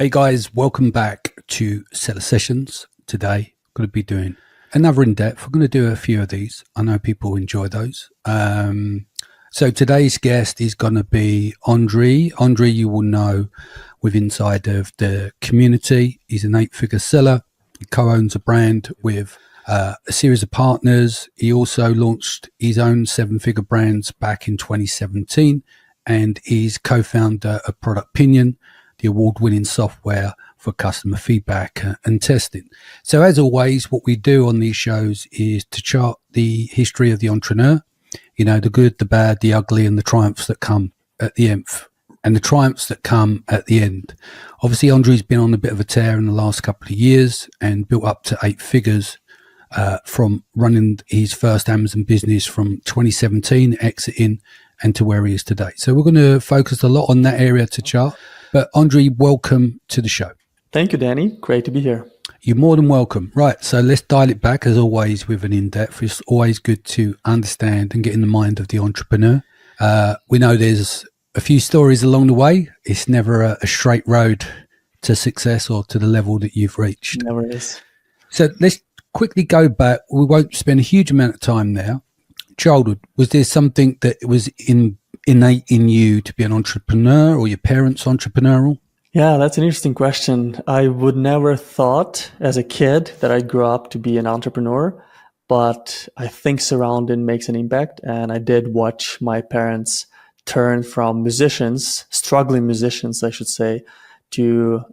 Hey guys, welcome back to Seller Sessions. Today, I'm going to be doing another in-depth. I'm going to do a few of these. I know people enjoy those. So today's guest is going to be Andri. Andri, you will know with inside of the community. He's an 8-figure seller. He co-owns a brand with a series of partners. He also launched his own 7-figure brands back in 2017, and he's co-founder of Product Pinion, the award-winning software for customer feedback and testing. So as always, what we do on these shows is to chart the history of the entrepreneur, you know, the good, the bad, the ugly, and the triumphs that come at the end. Obviously, Andri's been on a bit of a tear in the last couple of years and built up to 8 figures from running his first Amazon business from 2017, exiting, and to where he is today. So we're going to focus a lot on that area to chart. But Andri, welcome to the show. Thank you, Danny. Great to be here. You're more than welcome. Right, so let's dial it back, as always, with an in-depth. It's always good to understand and get in the mind of the entrepreneur. We know there's a few stories along the way. It's never a straight road to success or to the level that you've reached. Never is. So let's quickly go back. We won't spend a huge amount of time there. Childhood, was there something that was innate in you to be an entrepreneur, or your parents entrepreneurial? Yeah, that's an interesting question. I would never thought as a kid that I'd grow up to be an entrepreneur, but I think surrounding makes an impact. And I did watch my parents turn from musicians, struggling musicians, I should say, to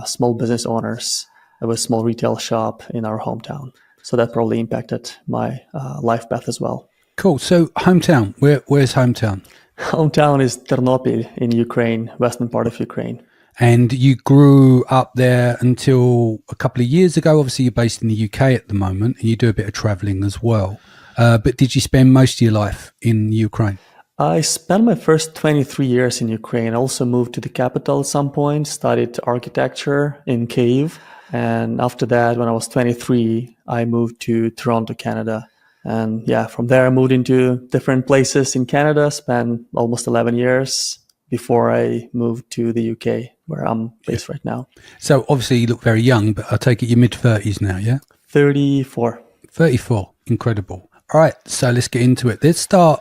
small business owners of a small retail shop in our hometown. So that probably impacted my life path as well. Cool. So hometown, where's hometown? Hometown is Ternopil in Ukraine, western part of Ukraine. And you grew up there until a couple of years ago. Obviously, you're based in the UK at the moment, and you do a bit of traveling as well. But did you spend most of your life in Ukraine? I spent my first 23 years in Ukraine. I also moved to the capital at some point, studied architecture in Kyiv. And after that, when I was 23, I moved to Toronto, Canada. And yeah, from there, I moved into different places in Canada, spent almost 11 years before I moved to the UK, where I'm based right now. So obviously you look very young, but I take it you're mid-30s now, yeah? 34. 34. Incredible. All right, so let's get into it. Let's start,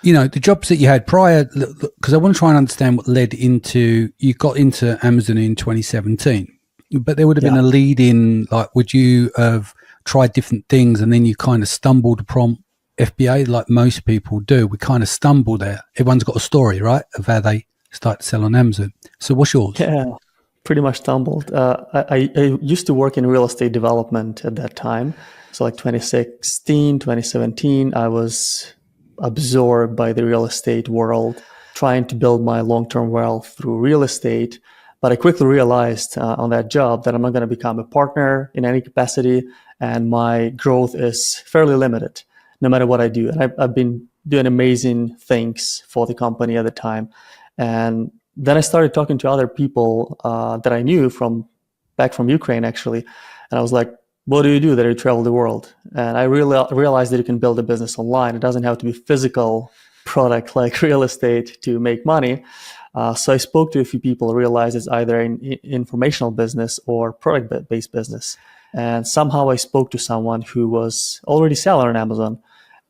the jobs that you had prior, because I want to try and understand what led into, you got into Amazon in 2017, but there would have been a lead in, like, would you have tried different things and then you kind of stumbled upon FBA like most people do? We kind of stumble there. Everyone's got a story, right, of how they start to sell on Amazon. So what's yours? Yeah, pretty much stumbled. I used to work in real estate development at that time. So like 2016, 2017, I was absorbed by the real estate world, trying to build my long-term wealth through real estate. But I quickly realized on that job that I'm not going to become a partner in any capacity, and my growth is fairly limited no matter what I do. And I've been doing amazing things for the company at the time. And then I started talking to other people that I knew back from Ukraine, actually. And I was like, what do you do that you travel the world? And I really realized that you can build a business online. It doesn't have to be physical product like real estate to make money. So I spoke to a few people, realized it's either an informational business or product-based business. And somehow I spoke to someone who was already selling on Amazon,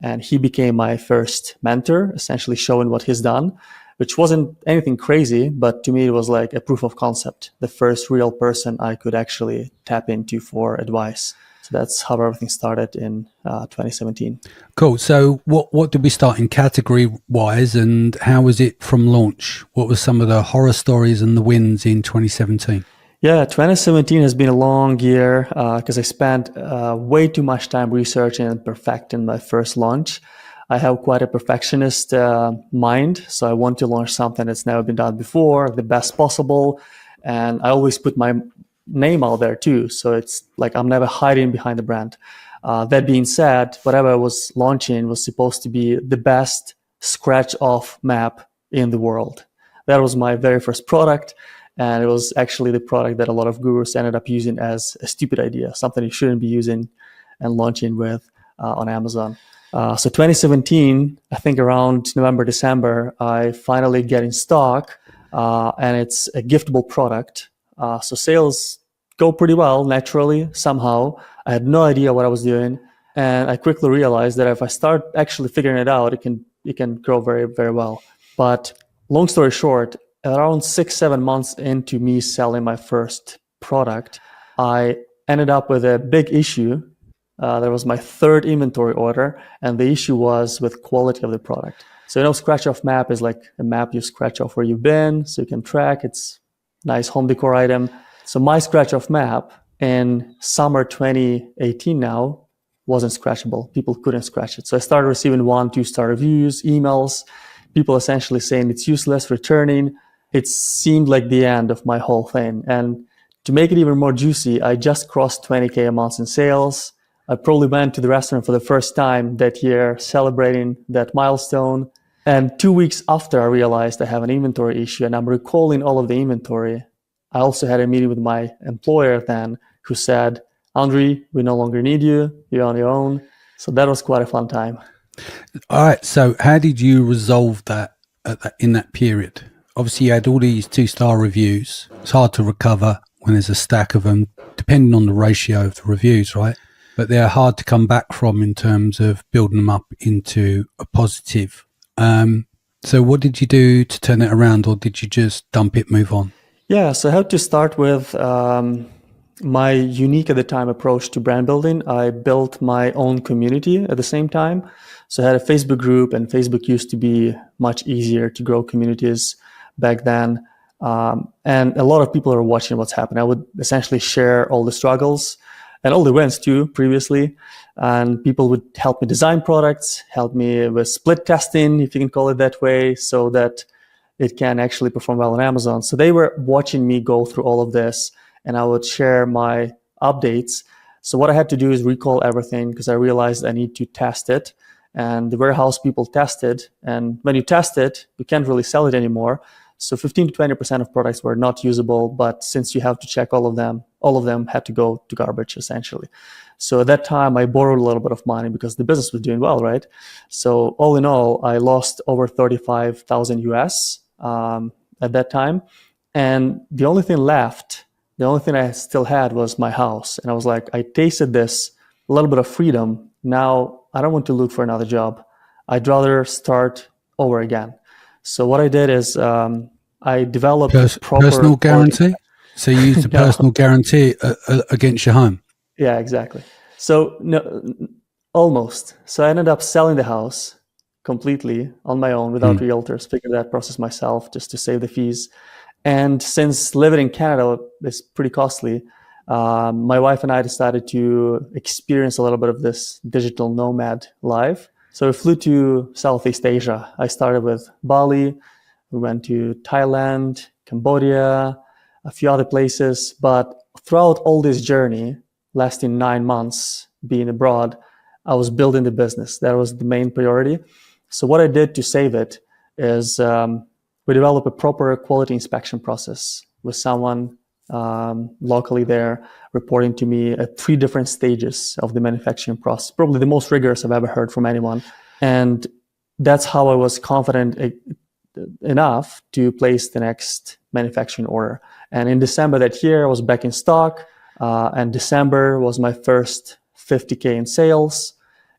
and he became my first mentor, essentially showing what he's done, which wasn't anything crazy, but to me it was like a proof of concept, the first real person I could actually tap into for advice. So that's how everything started in 2017. Cool. So what did we start in category-wise, and how was it from launch? What were some of the horror stories and the wins in 2017? Yeah, 2017 has been a long year because I spent way too much time researching and perfecting my first launch. I have quite a perfectionist mind, so I want to launch something that's never been done before, the best possible. And I always put my name out there too. So it's like I'm never hiding behind the brand. That being said, whatever I was launching was supposed to be the best scratch-off map in the world. That was my very first product. And it was actually the product that a lot of gurus ended up using as a stupid idea, something you shouldn't be using and launching with on Amazon. So 2017, I think around November, December, I finally get in stock, and it's a giftable product. So sales go pretty well naturally somehow. I had no idea what I was doing, and I quickly realized that if I start actually figuring it out, it can grow very, very well. But long story short, around 6-7 months into me selling my first product, I ended up with a big issue. That was my third inventory order, and the issue was with quality of the product. So scratch off map is like a map you scratch off where you've been, so you can track. It's a nice home decor item. So my scratch off map in summer 2018 now wasn't scratchable. People couldn't scratch it. So I started receiving 1-2 star reviews, emails, people essentially saying it's useless, returning. It seemed like the end of my whole thing. And to make it even more juicy, I just crossed 20K a month in sales. I probably went to the restaurant for the first time that year, celebrating that milestone. And 2 weeks after I realized I have an inventory issue and I'm recalling all of the inventory, I also had a meeting with my employer then who said, Andri, we no longer need you. You're on your own. So that was quite a fun time. All right. So how did you resolve that in that period? Obviously, you had all these 2-star reviews. It's hard to recover when there's a stack of them, depending on the ratio of the reviews, right? But they're hard to come back from in terms of building them up into a positive. So what did you do to turn it around, or did you just dump it, move on? Yeah, so I had to start with my unique at the time approach to brand building. I built my own community at the same time. So I had a Facebook group, and Facebook used to be much easier to grow communities back then. And a lot of people are watching what's happening. I would essentially share all the struggles and all the wins too previously. And people would help me design products, help me with split testing, if you can call it that way, so that it can actually perform well on Amazon. So they were watching me go through all of this, and I would share my updates. So what I had to do is recall everything, because I realized I need to test it. And the warehouse people tested. And when you test it, you can't really sell it anymore. So 15 to 20% of products were not usable. But since you have to check all of them had to go to garbage, essentially. So at that time, I borrowed a little bit of money because the business was doing well, right? So all in all, I lost over 35,000 US at that time. And the only thing I still had was my house. And I was like, I tasted this, a little bit of freedom. Now I don't want to look for another job. I'd rather start over again. So what I did is I developed a proper personal guarantee. So you used a personal guarantee against your home. Yeah, exactly. So no, almost. So I ended up selling the house completely on my own without realtors. Figured that process myself just to save the fees. And since living in Canada is pretty costly, my wife and I decided to experience a little bit of this digital nomad life. So we flew to Southeast Asia. I started with Bali. We went to Thailand, Cambodia, a few other places. But throughout all this journey, lasting 9 months being abroad, I was building the business. That was the main priority. So what I did to save it is we developed a proper quality inspection process with someone locally there reporting to me at 3 different stages of the manufacturing process, probably the most rigorous I've ever heard from anyone. And that's how I was confident enough to place the next manufacturing order. And in December that year, I was back in stock. And December was my first 50K in sales.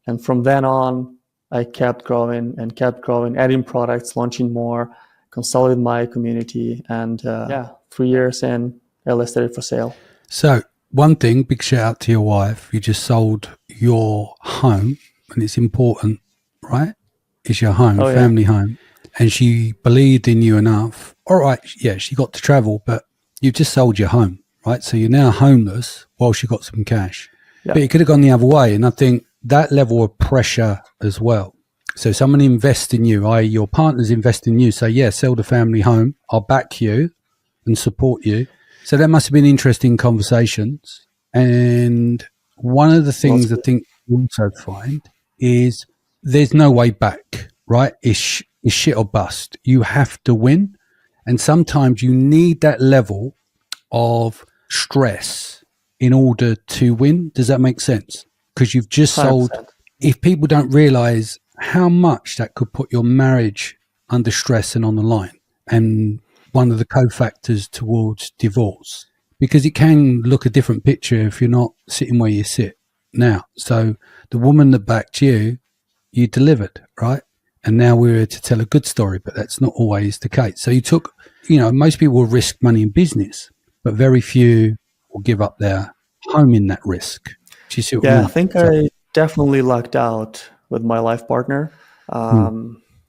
And from then on, I kept growing, adding products, launching more, consolidating my community. And 3 years in, I listed it for sale. So one thing, big shout out to your wife. You just sold your home, and it's important, right? It's your home, family home. And she believed in you enough. All right, yeah, she got to travel, but you just sold your home, right? So you're now homeless while she got some cash. Yeah. But it could have gone the other way. And I think that level of pressure as well. So someone invests in you, i.e. your partners invest in you, say, yeah, sell the family home, I'll back you and support you. So that must have been interesting conversations. And one of the things I think you also find is there's no way back, right? It's shit or bust. You have to win. And sometimes you need that level of stress in order to win. Does that make sense? Because you've just sold. 100%. If people don't realize how much that could put your marriage under stress and on the line, and one of the cofactors towards divorce. because it can look a different picture if you're not sitting where you sit now. So the woman that backed you, you delivered, right? And now we're here to tell a good story, but that's not always the case. So you took, most people will risk money in business, but very few will give up their home in that risk. Do you see what I mean? I think I definitely lucked out with my life partner.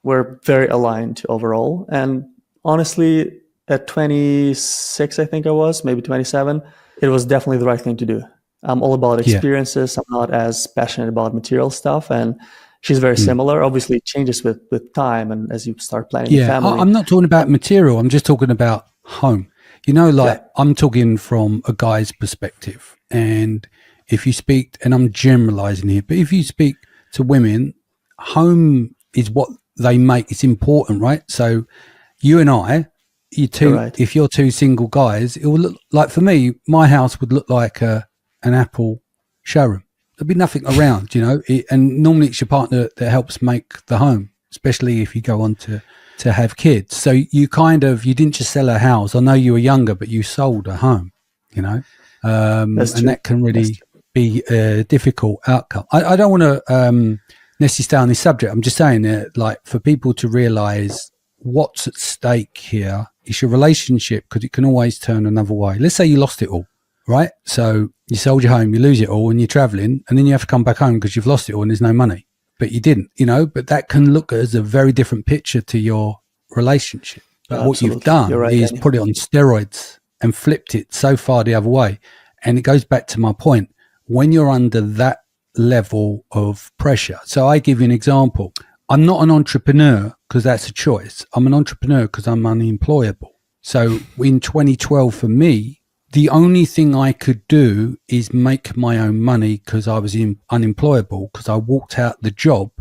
We're very aligned overall. And honestly, at 26, I think I was, maybe 27, it was definitely the right thing to do. I'm all about experiences. I'm not as passionate about material stuff. And she's very similar. Obviously, it changes with time and as you start planning a family. I'm not talking about material. I'm just talking about home. I'm talking from a guy's perspective. And if you speak, and I'm generalizing here, but if you speak to women, home is what they make. It's important, right? So you and I, if you're two single guys, it will look like, for me, my house would look like an Apple showroom. There'll be nothing around, and normally it's your partner that helps make the home, especially if you go on to have kids. So you didn't just sell a house. I know you were younger, but you sold a home, and that can really be a difficult outcome. I don't want to necessarily stay on this subject. I'm just saying that, like, for people to realize what's at stake here is your relationship, because it can always turn another way. Let's say you lost it all, right? So you sold your home, you lose it all, and you're traveling, and then you have to come back home because you've lost it all and there's no money. But you didn't, but that can look as a very different picture to your relationship. But what you've done is put it on steroids and flipped it so far the other way. And it goes back to my point. When you're under that level of pressure. So I give you an example. I'm not an entrepreneur because that's a choice. I'm an entrepreneur because I'm unemployable. So in 2012, for me, the only thing I could do is make my own money because I was unemployable, because I walked out the job,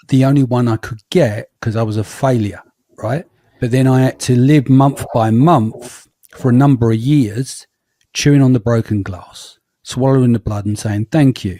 the only one I could get, because I was a failure, right? But then I had to live month by month for a number of years, chewing on the broken glass, swallowing the blood and saying thank you.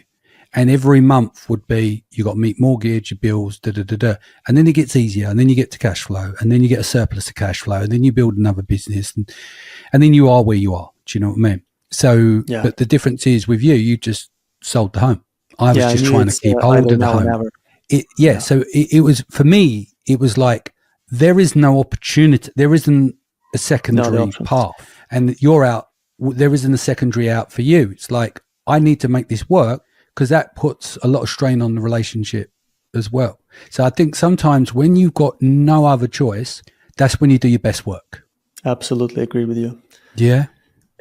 And every month would be, you got to meet mortgage, your bills, And then it gets easier, and then you get to cash flow, and then you get a surplus of cash flow, and then you build another business, and then you are where you are. Do you know what I mean? So, but the difference is with you just sold the home. I was just trying to keep hold of the home. So it was, for me, it was like, there is no opportunity. There isn't a secondary path, and you're out. There isn't a secondary out for you. It's like, I need to make this work, because that puts a lot of strain on the relationship as well. So I think sometimes when you've got no other choice, that's when you do your best work. Absolutely agree with you. Yeah.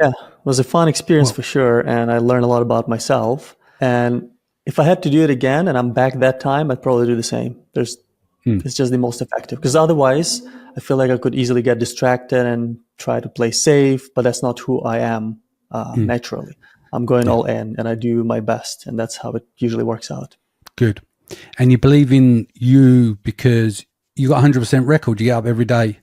Yeah, it was a fun experience for sure. And I learned a lot about myself. And if I had to do it again and I'm back that time, I'd probably do the same. It's just the most effective. Because otherwise, I feel like I could easily get distracted and try to play safe, but that's not who I am naturally. I'm going all in and I do my best, and that's how it usually works out. Good. And you believe in you because you got 100% record. You get up every day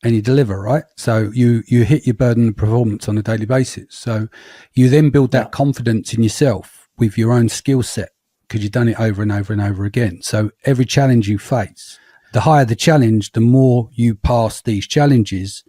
and you deliver, right? So you hit your burden of performance on a daily basis. So you then build that confidence in yourself with your own skill set, because you've done it over and over and over again. So every challenge you face, the higher the challenge, the more you pass these challenges,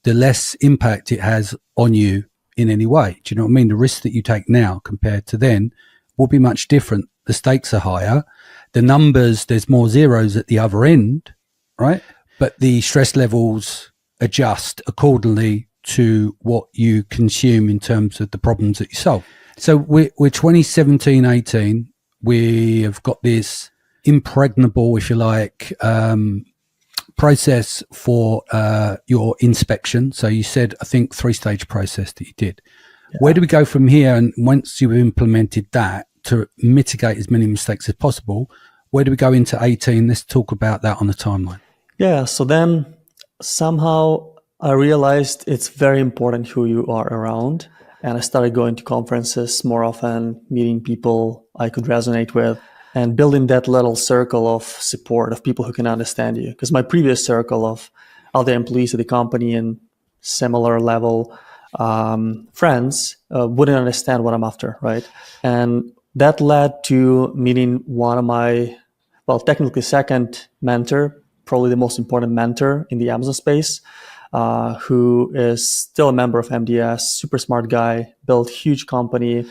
the less impact it has on you in any way. Do you know what I mean? The risk that you take now compared to then will be much different. The stakes are higher. The numbers, there's more zeros at the other end, right? But the stress levels adjust accordingly to what you consume in terms of the problems that you solve. So we're 2017, 18. We have got this impregnable, if you like, process for your inspection. So you said, I think, 3-stage process that you did. Where do we go from here? And once you've implemented that to mitigate as many mistakes as possible, where do we go into 18? Let's talk about that on the timeline. Yeah. So then somehow I realized it's very important who you are around. And I started going to conferences more often, meeting people I could resonate with, and building that little circle of support of people who can understand you. Because my previous circle of other employees at the company and similar level friends wouldn't understand what I'm after, right? And that led to meeting one of my, technically second mentor, probably the most important mentor in the Amazon space, who is still a member of MDS, super smart guy, built huge company,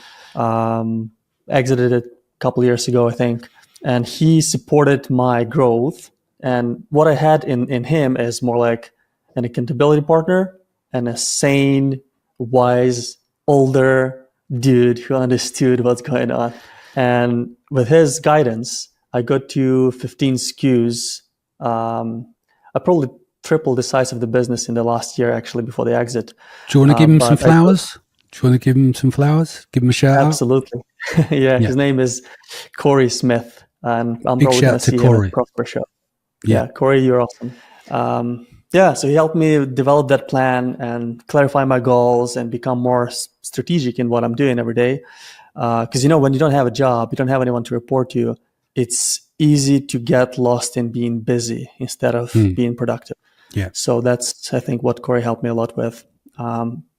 exited it a couple years ago, I think. And he supported my growth. And what I had in him is more like an accountability partner and a sane, wise, older dude who understood what's going on. And with his guidance, I got to 15 SKUs. I probably tripled the size of the business in the last year, actually, before the exit. Do you want to give him some flowers? Do you want to give him some flowers? Give him a shout absolutely. out? Yeah, his name is Corey Smith. And I'm Big probably going to see Corey. him at Prosper Show. Yeah, Corey, you're awesome. So he helped me develop that plan and clarify my goals and become more strategic in what I'm doing every day. Because, when you don't have a job, you don't have anyone to report to, it's easy to get lost in being busy instead of being productive. Yeah. So that's, I think, what Corey helped me a lot with.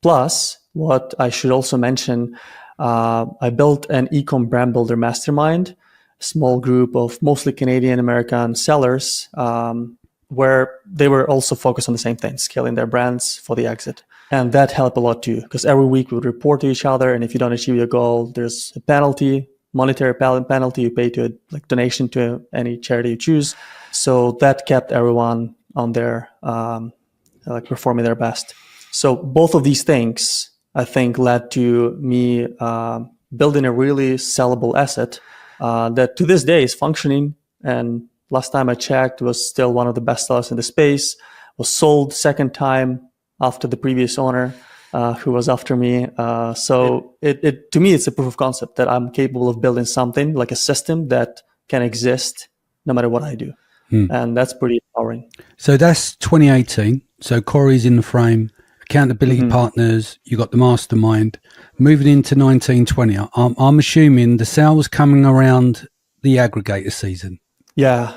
Plus, what I should also mention, I built an e-com brand builder mastermind, a small group of mostly Canadian American sellers, where they were also focused on the same thing, scaling their brands for the exit. And that helped a lot too, because every week we would report to each other. And if you don't achieve your goal, there's a penalty, monetary penalty you pay to like donation to any charity you choose. So that kept everyone on their, performing their best. So both of these things, I think, led to me building a really sellable asset that to this day is functioning. And last time I checked, was still one of the best sellers in the space, was sold second time after the previous owner who was after me. So it to me, it's a proof of concept that I'm capable of building something like a system that can exist no matter what I do. And that's pretty empowering. So that's 2018. So Corey's in the frame, accountability partners, you got the mastermind. Moving into 1920, I'm assuming the sales coming around the aggregator season. Yeah,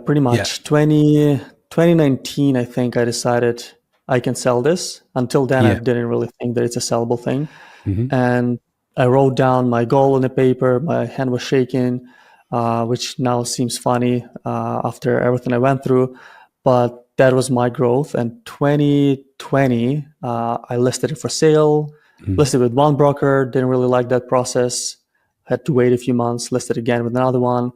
pretty much. 2019, I think I decided I can sell this. Until then, I didn't really think that it's a sellable thing. And I wrote down my goal on the paper. My hand was shaking, which now seems funny after everything I went through. But that was my growth. And 2020, I listed it for sale, listed with one broker, didn't really like that process. Had to wait a few months, listed again with another one,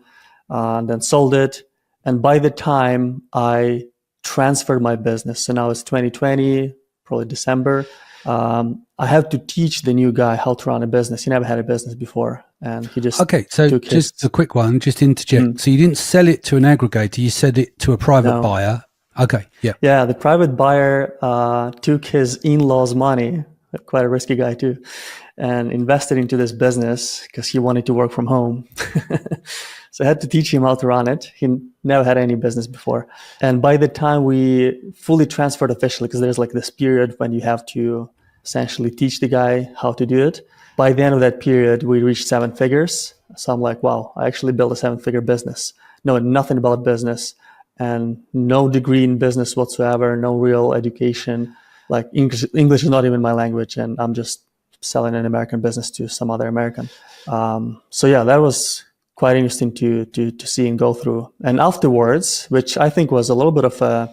and then sold it. And by the time I transferred my business, so now it's 2020, probably December, I have to teach the new guy how to run a business. He never had a business before. And he just just a quick one, just interject. So you didn't sell it to an aggregator, you said it to a private buyer. Okay, yeah. The private buyer took his in-laws' money, quite a risky guy too, and invested into this business because he wanted to work from home. So I had to teach him how to run it. He never had any business before. And by the time we fully transferred officially, because there's like this period when you have to essentially teach the guy how to do it. By the end of that period, we reached 7 figures. So I'm like, wow, I actually built a 7-figure business. Knowing nothing about business and no degree in business whatsoever, no real education. Like English is not even my language, and I'm just selling an American business to some other American. So yeah, that was quite interesting to see and go through. And afterwards, which I think was a little bit of a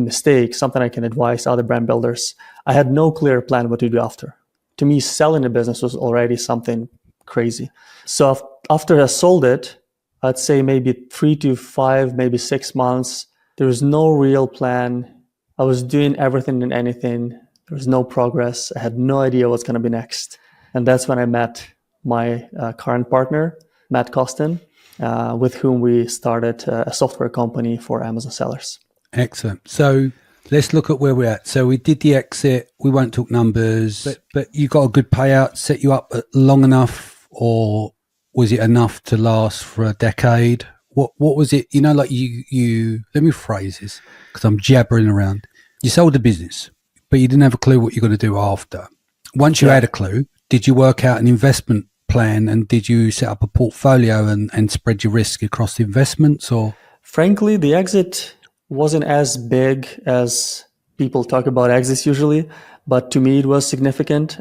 mistake, something I can advise other brand builders, I had no clear plan what to do after. To me, selling a business was already something crazy. So after I sold it, I'd say maybe 3 to 5, maybe 6 months, there was no real plan. I was doing everything and anything. There was no progress. I had no idea what's going to be next. And that's when I met my current partner, Matt Costin, with whom we started a software company for Amazon sellers. Excellent. So let's look at where we're at. So we did the exit. We won't talk numbers, but you got a good payout, set you up long enough, or was it enough to last for a decade? What was it? Like you let me phrase this because I'm jabbering around. You sold the business, but you didn't have a clue what you're going to do after. Once you had a clue, did you work out an investment plan, and did you set up a portfolio and spread your risk across the investments? Or frankly, the exit wasn't as big as people talk about exits usually, but to me it was significant.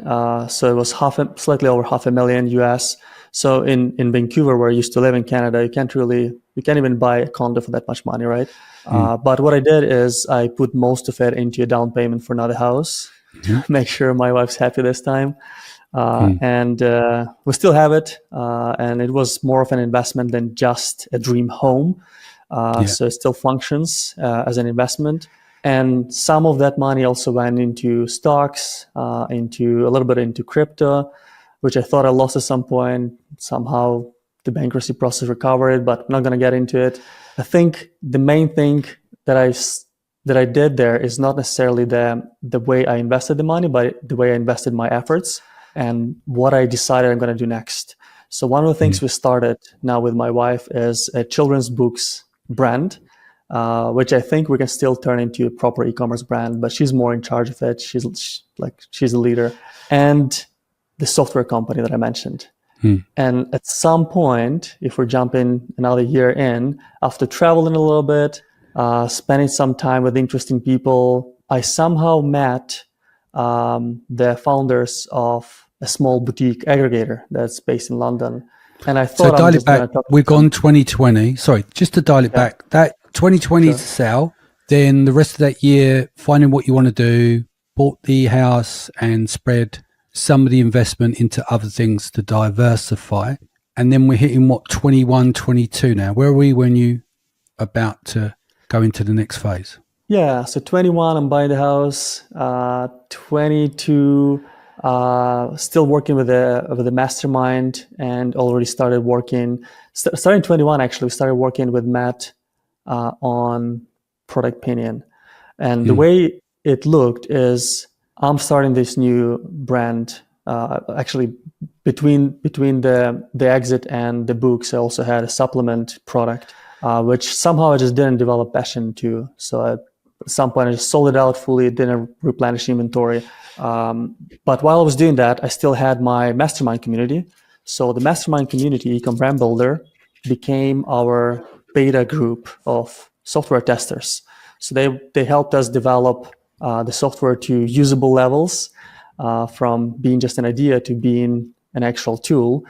So it was slightly over $500,000 US. So in Vancouver, where I used to live in Canada, you can't even buy a condo for that much money, right? But what I did is I put most of it into a down payment for another house to make sure my wife's happy this time. And we still have it. And it was more of an investment than just a dream home. So it still functions as an investment. And some of that money also went into stocks, into a little bit into crypto, which I thought I lost at some point. Somehow the bankruptcy process recovered, but I'm not going to get into it. I think the main thing that I did there is not necessarily the way I invested the money, but the way I invested my efforts and what I decided I'm going to do next. So one of the things we started now with my wife is a children's books brand, which I think we can still turn into a proper e-commerce brand, but she's more in charge of it. She's a leader. And the software company that I mentioned. And at some point, if we're jumping another year in, after traveling a little bit, spending some time with interesting people, I somehow met the founders of a small boutique aggregator that's based in London. And I thought, so dial it back. We've gone 2020. Sorry, just to dial it back. That 2020 is the sell. Then the rest of that year, finding what you want to do, bought the house and spread some of the investment into other things to diversify. And then we're hitting what, 21, 22 now. Where are we when you about to go into the next phase? Yeah, so 21, I'm buying the house. 22, still working with the mastermind, and already started working. Starting 21, actually, we started working with Matt on product Pinion. And the way it looked is I'm starting this new brand. Actually, between the exit and the books, I also had a supplement product, which somehow I just didn't develop passion to. So at some point, I just sold it out fully, didn't replenish inventory. But while I was doing that, I still had my mastermind community. So the mastermind community, Ecom Brand Builder, became our beta group of software testers. So they helped us develop the software to usable levels, from being just an idea to being an actual tool.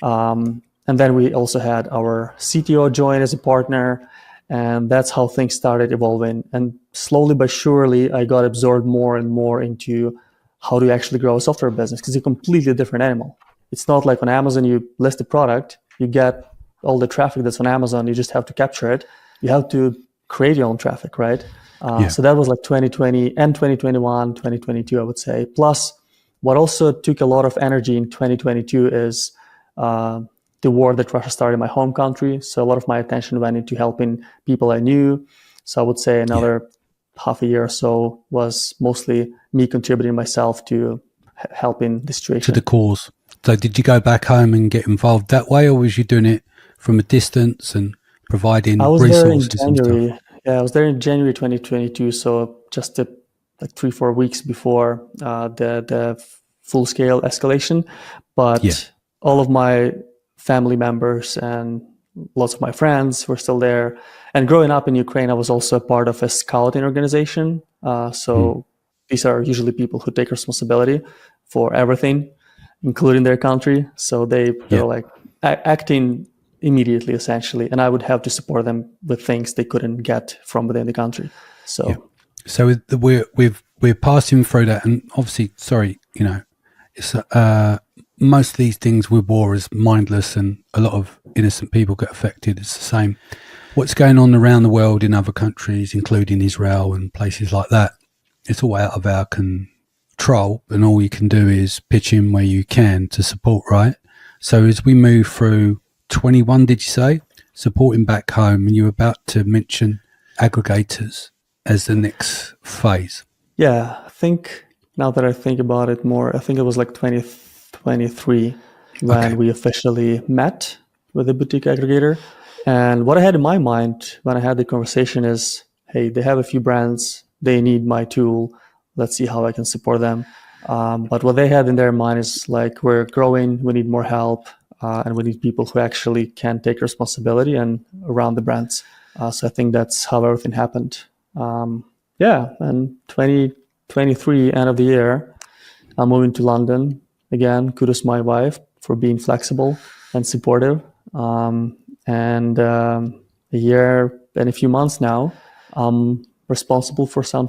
And then we also had our CTO join as a partner, and that's how things started evolving. And slowly but surely, I got absorbed more and more into how to actually grow a software business, because it's a completely different animal. It's not like on Amazon, you list a product, you get all the traffic that's on Amazon, you just have to capture it. You have to create your own traffic, right? So that was like 2020 and 2021, 2022, I would say. Plus, what also took a lot of energy in 2022 is the war that Russia started in my home country. So a lot of my attention went into helping people I knew. So I would say another half a year or so was mostly me contributing myself to helping the situation. To the cause. So did you go back home and get involved that way, or was you doing it from a distance and providing resources and stuff? Yeah, I was there in January 2022, so just like 3-4 weeks before the full-scale escalation. But all of my family members and lots of my friends were still there. And growing up in Ukraine, I was also a part of a scouting organization. So these are usually people who take responsibility for everything, including their country. So they're like acting immediately, essentially, and I would have to support them with things they couldn't get from within the country. So, so we're passing through that, and obviously, sorry, it's most of these things with war is mindless, and a lot of innocent people get affected. It's the same. What's going on around the world in other countries, including Israel and places like that, it's all out of our control, and all you can do is pitch in where you can to support, right? So as we move through 21, did you say, supporting back home, and you were about to mention aggregators as the next phase? Yeah, I think now that I think about it more, I think it was like 2023 when we officially met with the boutique aggregator. And what I had in my mind when I had the conversation is, hey, they have a few brands, they need my tool, let's see how I can support them. But what they had in their mind is like, we're growing, we need more help, and we need people who actually can take responsibility and around the brands. So I think that's how everything happened. And 2023, end of the year, I'm moving to London. Again, kudos to my wife for being flexible and supportive. A year and a few months now, I'm responsible for some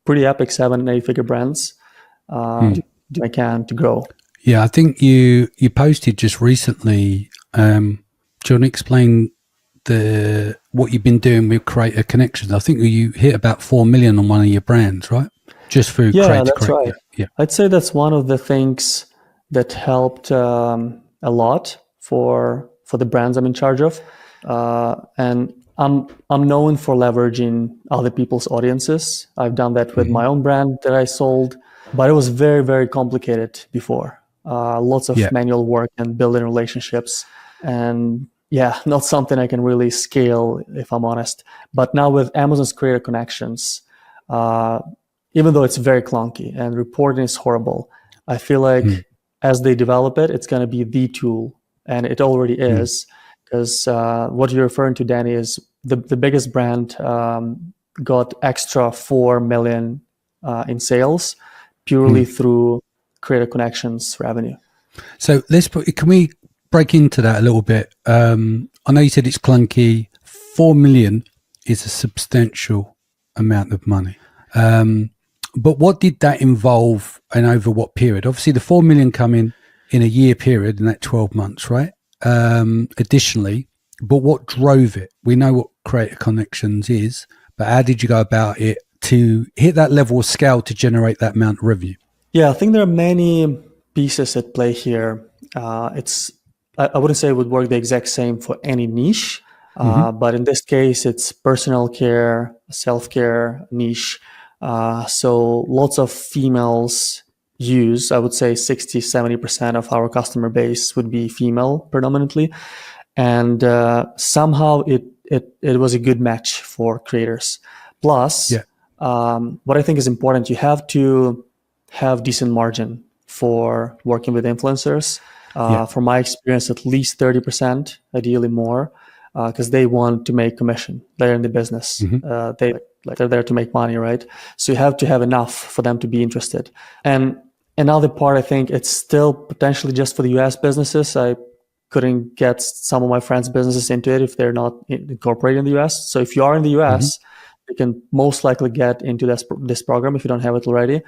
pretty epic 7 and 8 figure brands. Do I can to grow. Yeah, I think you posted just recently. Do you want to explain what you've been doing with Creator Connections? I think you hit about 4 million on one of your brands, right? Just through Yeah, that's right. Yeah. I'd say that's one of the things that helped a lot for the brands I'm in charge of, and I'm known for leveraging other people's audiences. I've done that with my own brand that I sold, but it was very, very complicated before. Lots of manual work and building relationships, and not something I can really scale, if I'm honest. But now with Amazon's Creator Connections, even though it's very clunky and reporting is horrible, I feel like as they develop it, it's going to be the tool, and it already is. Because what you're referring to, Danny, is the biggest brand got extra 4 million in sales purely through Creator Connections revenue. So can we break into that a little bit? I know you said it's clunky. 4 million is a substantial amount of money. But what did that involve and over what period? Obviously, the 4 million come in a year period, in that 12 months, right? Additionally, but what drove it? We know what Creator Connections is, but how did you go about it to hit that level of scale to generate that amount of revenue? Yeah, I think there are many pieces at play here. I wouldn't say it would work the exact same for any niche, but in this case, it's personal care, self-care niche. So lots of females use, I would say 60-70% of our customer base would be female predominantly. And somehow it was a good match for creators. Plus, what I think is important, you have to have decent margin for working with influencers. From my experience, at least 30%, ideally more, because they want to make commission. They're in the business. They're there to make money, right? So you have to have enough for them to be interested. And another part, I think it's still potentially just for the US businesses. I couldn't get some of my friends' businesses into it if they're not incorporated in the US. So if you are in the US, you can most likely get into this program if you don't have it already.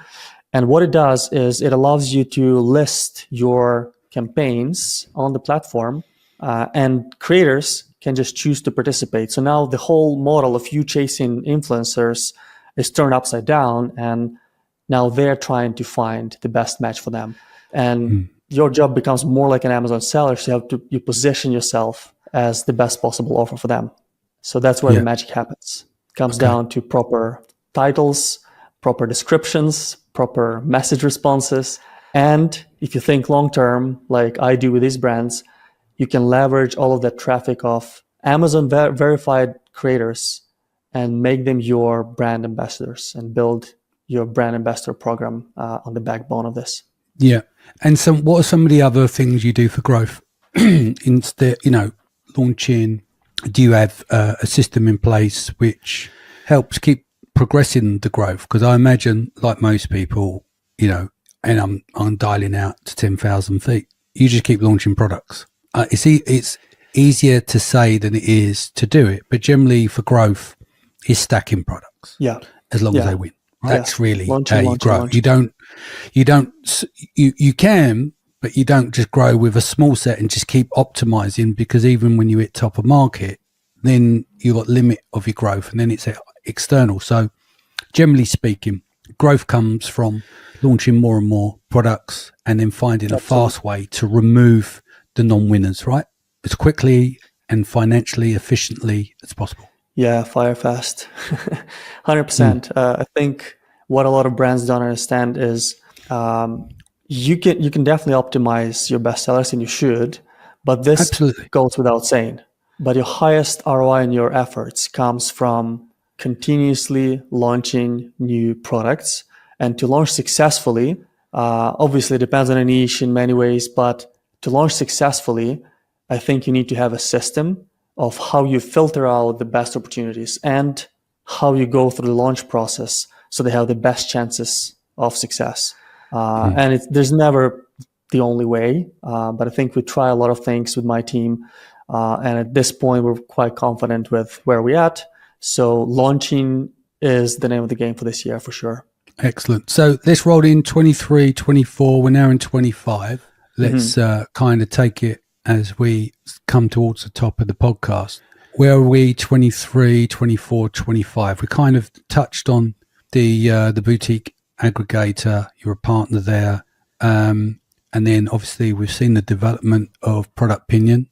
And what it does is it allows you to list your campaigns on the platform, and creators can just choose to participate. So now the whole model of you chasing influencers is turned upside down, and now they're trying to find the best match for them. And your job becomes more like an Amazon seller. So you position yourself as the best possible offer for them. So that's where the magic happens. It comes down to proper titles, proper descriptions, proper message responses. And if you think long-term, like I do with these brands, you can leverage all of that traffic of Amazon verified creators and make them your brand ambassadors and build your brand ambassador program on the backbone of this. Yeah. And what are some of the other things you do for growth? Instead, launching, do you have a system in place which helps keep progressing the growth? Because I imagine, like most people, and I'm dialing out to 10,000 feet, you just keep launching products. It's easier to say than it is to do it, but generally for growth, is stacking products. Yeah. As long as they win. That's really how you grow. Launching. You can, but you don't just grow with a small set and just keep optimizing, because even when you hit top of market, then you got limit of your growth, and then it's external. So generally speaking, growth comes from launching more and more products and then finding a fast way to remove the non-winners, right? As quickly and financially efficiently as possible. Yeah, fire fast. 100%. I think what a lot of brands don't understand is you can definitely optimize your best sellers, and you should, but this goes without saying. But your highest ROI in your efforts comes from continuously launching new products. And to launch successfully, obviously it depends on a niche in many ways, but to launch successfully, I think you need to have a system of how you filter out the best opportunities and how you go through the launch process so they have the best chances of success. And there's never the only way. But I think we try a lot of things with my team. And at this point, we're quite confident with where we're at. So launching is the name of the game for this year, for sure. Excellent. So let's roll in 23, 24. We're now in 25. Let's kind of take it as we come towards the top of the podcast. Where are we? 23, 24, 25. We kind of touched on the boutique aggregator. You're a partner there. And then obviously we've seen the development of Product Pinion,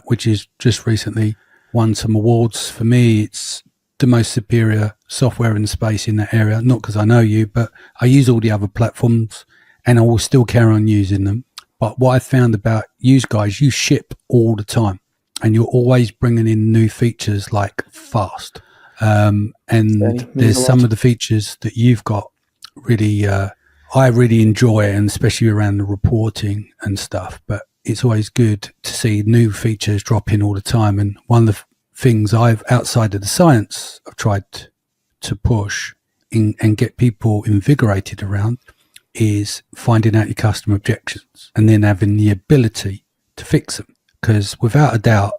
which is just recently won some awards. For me, it's the most superior software in the space in that area. Not because I know you, but I use all the other platforms and I will still carry on using them. But what I found about you guys, you ship all the time and you're always bringing in new features like fast. And there's some of the features that you've got really, I really enjoy, and especially around the reporting and stuff. But it's always good to see new features drop in all the time. And one of the things outside of the science, I've tried to push in and get people invigorated around is finding out your customer objections and then having the ability to fix them. Because without a doubt,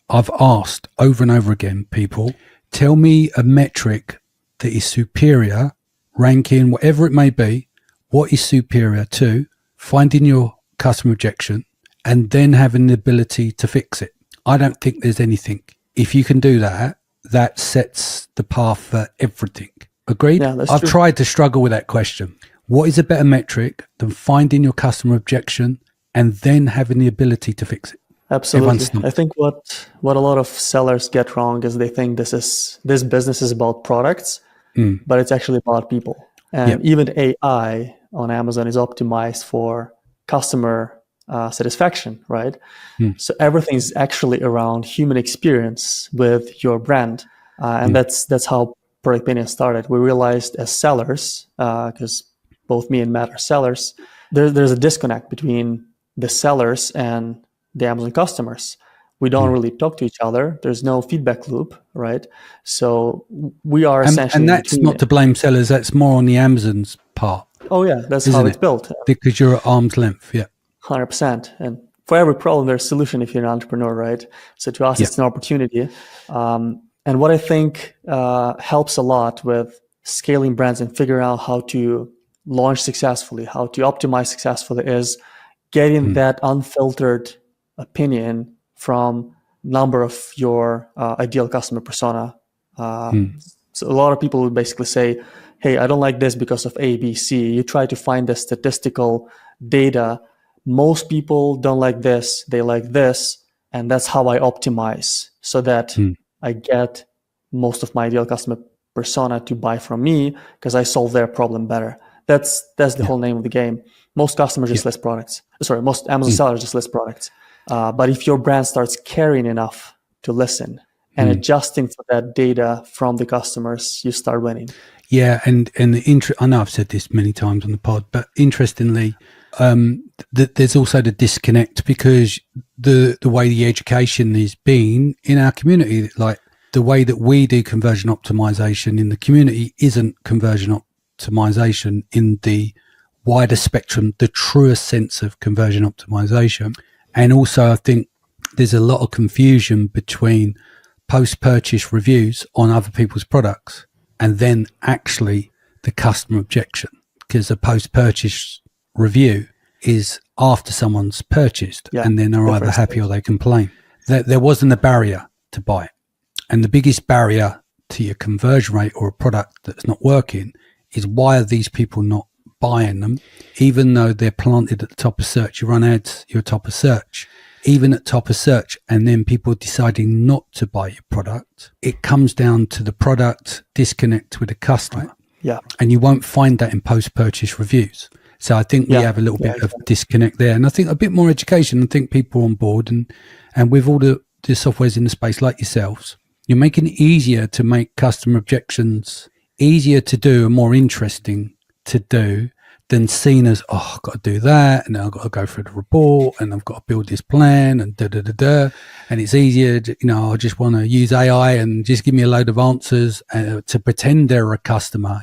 I've asked over and over again, people, tell me a metric that is superior, ranking, whatever it may be, what is superior to finding your customer objection and then having the ability to fix it. I don't think there's anything. If you can do that, that sets the path for everything. Agreed? Yeah, that's I've true. tried to struggle with that question. What is a better metric than finding your customer objection and then having the ability to fix it? Absolutely. I think what a lot of sellers get wrong is they think this business is about products, but it's actually about people. And even AI on Amazon is optimized for customer satisfaction, right? So everything's actually around human experience with your brand. And that's how Product Pinion started. We realized as sellers, because both me and Matt are sellers, there's a disconnect between the sellers and the Amazon customers. We don't really talk to each other. There's no feedback loop, right? So we are essentially... And that's not to blame sellers. That's more on the Amazon's part. Oh, yeah. That's how it's built. Because you're at arm's length, 100%. And for every problem, there's a solution if you're an entrepreneur, right? So to us, it's an opportunity. And what I think helps a lot with scaling brands and figuring out how to launch successfully, how to optimize successfully is getting that unfiltered opinion from number of your ideal customer persona. So a lot of people would basically say, hey, I don't like this because of A, B, C. You try to find the statistical data. Most people don't like this, they like this. And that's how I optimize so that I get most of my ideal customer persona to buy from me because I solve their problem better. That's the whole name of the game. Most customers just list products. Sorry, most Amazon sellers just list products. But if your brand starts caring enough to listen and adjusting for that data from the customers, you start winning. Yeah, and I know I've said this many times on the pod, but interestingly, there's also the disconnect because the way the education is being in our community, like the way that we do conversion optimization in the community isn't conversion optimization in the wider spectrum, the truest sense of conversion optimization. And also, I think there's a lot of confusion between post-purchase reviews on other people's products and then actually the customer objection, because a post-purchase review is after someone's purchased and then they're either happy or they complain. There wasn't a barrier to buy it. And the biggest barrier to your conversion rate or a product that's not working is why are these people not buying them, even though they're planted at the top of search. You run ads, you're top of search, even at top of search, and then people deciding not to buy your product. It comes down to the product disconnect with the customer. Yeah. And you won't find that in post-purchase reviews. So I think we have a little bit of disconnect there. And I think a bit more education. I think people are on board and with all the softwares in the space like yourselves, you're making it easier to make customer objections easier to do and more interesting to do than seen as, oh, I've got to do that, and then I've got to go through the report, and I've got to build this plan, and and it's easier, I just want to use AI and just give me a load of answers to pretend they're a customer,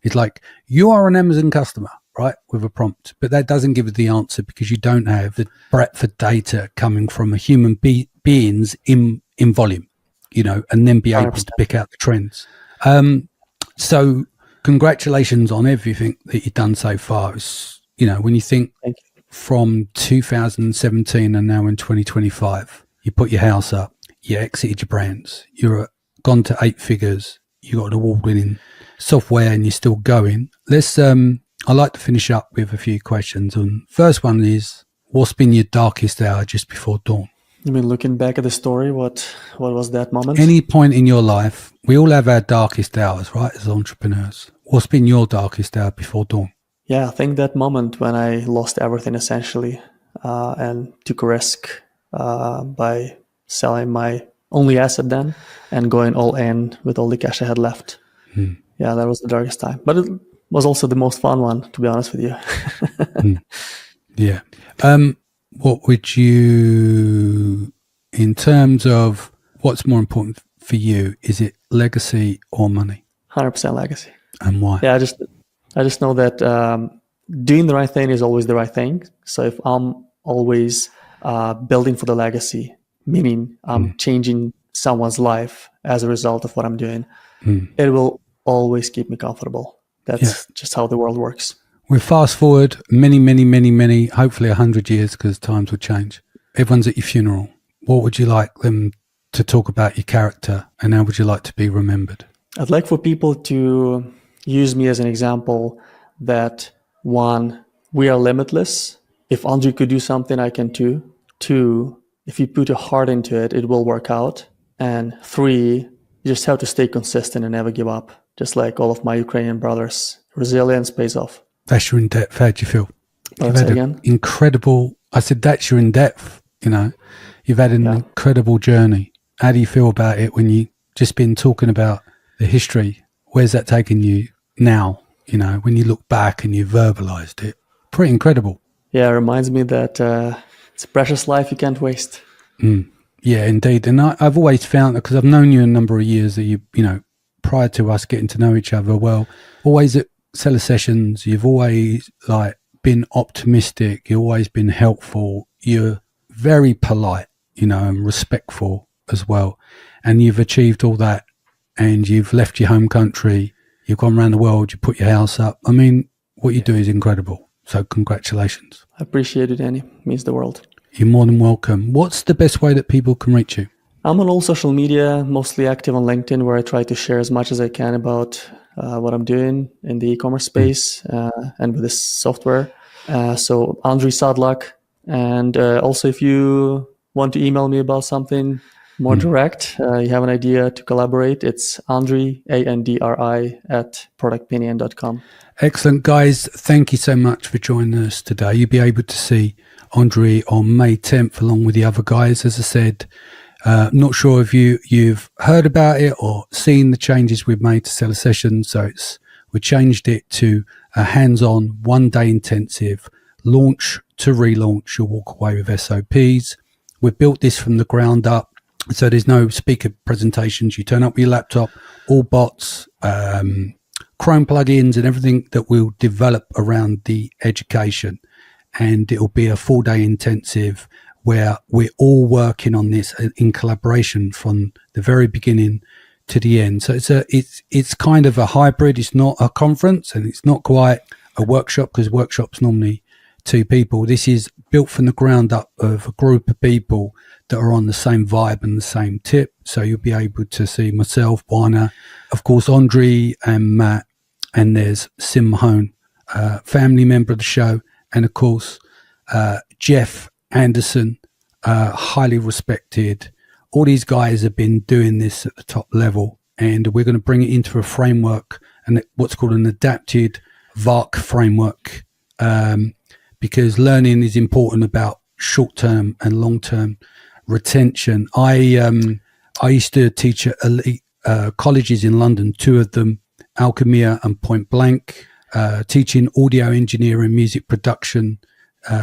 It's like, you are an Amazon customer, right, with a prompt. But that doesn't give the answer because you don't have the breadth of data coming from a human beings in volume, and then be able 100%. to pick out the trends. So congratulations on everything that you've done so far. It's, when you think Thank you. from 2017 and now in 2025, you put your house up, you exited your brands, you're gone to 8 figures, you got an award-winning software, and you're still going. I like to finish up with a few questions. And first one is, what's been your darkest hour just before dawn? You mean looking back at the story? What was that moment? Any point in your life, we all have our darkest hours, right, as entrepreneurs. What's been your darkest hour before dawn? Yeah, I think that moment when I lost everything essentially, and took a risk by selling my only asset then and going all in with all the cash I had left. Yeah, that was the darkest time. But it was also the most fun one, to be honest with you. Yeah. What would you, in terms of what's more important for you, is it legacy or money? 100% legacy. And why? Yeah, I just know that doing the right thing is always the right thing. So if I'm always building for the legacy, meaning I'm changing someone's life as a result of what I'm doing, it will always keep me comfortable. That's just how the world works. We fast forward many, hopefully 100 years, because times will change. Everyone's at your funeral. What would you like them to talk about your character, and how would you like to be remembered? I'd like for people to use me as an example that, 1, we are limitless. If Andri could do something, I can too. 2, if you put your heart into it, it will work out. And 3, you just have to stay consistent and never give up. Just like all of my Ukrainian brothers, resilience pays off. That's your in-depth. How do you feel? You've had an incredible, I said, that's your in-depth, You've had an incredible journey. How do you feel about it when you just been talking about the history? Where's that taken you now, when you look back and you verbalized it? Pretty incredible. Yeah, it reminds me that it's a precious life you can't waste. Yeah, indeed. And I've always found that, because I've known you a number of years, that you prior to us getting to know each other well, always at seller sessions, you've always been optimistic, you've always been helpful, you're very polite, and respectful as well. And you've achieved all that, and you've left your home country, you've gone around the world, you put your house up. I mean, what you do is incredible. So congratulations. I appreciate it, Annie. It means the world. You're more than welcome. What's the best way that people can reach you? I'm on all social media, mostly active on LinkedIn, where I try to share as much as I can about what I'm doing in the e-commerce space and with this software. So Andri Sadlak. And also, if you want to email me about something more direct, you have an idea to collaborate, it's Andri, ANDRI, @productpinion.com. Excellent, guys. Thank you so much for joining us today. You'll be able to see Andri on May 10th along with the other guys. As I said, not sure if you've heard about it or seen the changes we've made to seller sessions. So we changed it to a hands-on, 1-day intensive launch to relaunch. You'll walk away with SOPs. We've built this from the ground up. So there's no speaker presentations. You turn up your laptop, all bots, Chrome plugins and everything that we'll develop around the education. And it'll be a 4-day intensive where we're all working on this in collaboration from the very beginning to the end. So it's kind of a hybrid. It's not a conference and it's not quite a workshop, because workshops normally 2 people. This is built from the ground up of a group of people that are on the same vibe and the same tip. So you'll be able to see myself, Juana, of course, Andri and Matt, and there's Sim Mahone, family member of the show, and of course, Jeff Anderson, highly respected. All these guys have been doing this at the top level, and we're going to bring it into a framework and what's called an adapted VARC framework, because learning is important about short-term and long-term retention. I used to teach at elite colleges in London, 2 of them, Alchemia and Point Blank, teaching audio engineering, music production,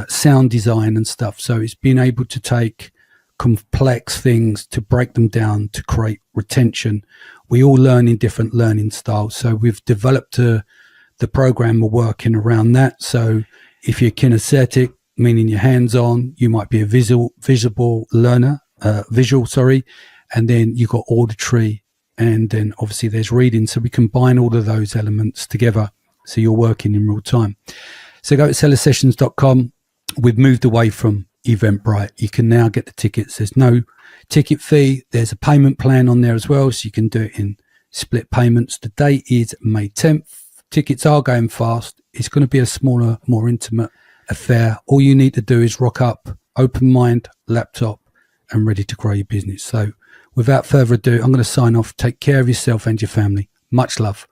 sound design and stuff. So it's being able to take complex things to break them down to create retention. We all learn in different learning styles. So we've developed the program will work in around that. So if you're kinesthetic, meaning you're hands-on, you might be a visual learner, and then you've got auditory, and then obviously there's reading. So we combine all of those elements together so you're working in real time. So go to sellersessions.com. We've moved away from Eventbrite. You can now get the tickets. There's no ticket fee. There's a payment plan on there as well, so you can do it in split payments. The date is May 10th. Tickets are going fast. It's going to be a smaller, more intimate affair. All you need to do is rock up, open mind, laptop, and ready to grow your business. So without further ado, I'm going to sign off. Take care of yourself and your family. Much love.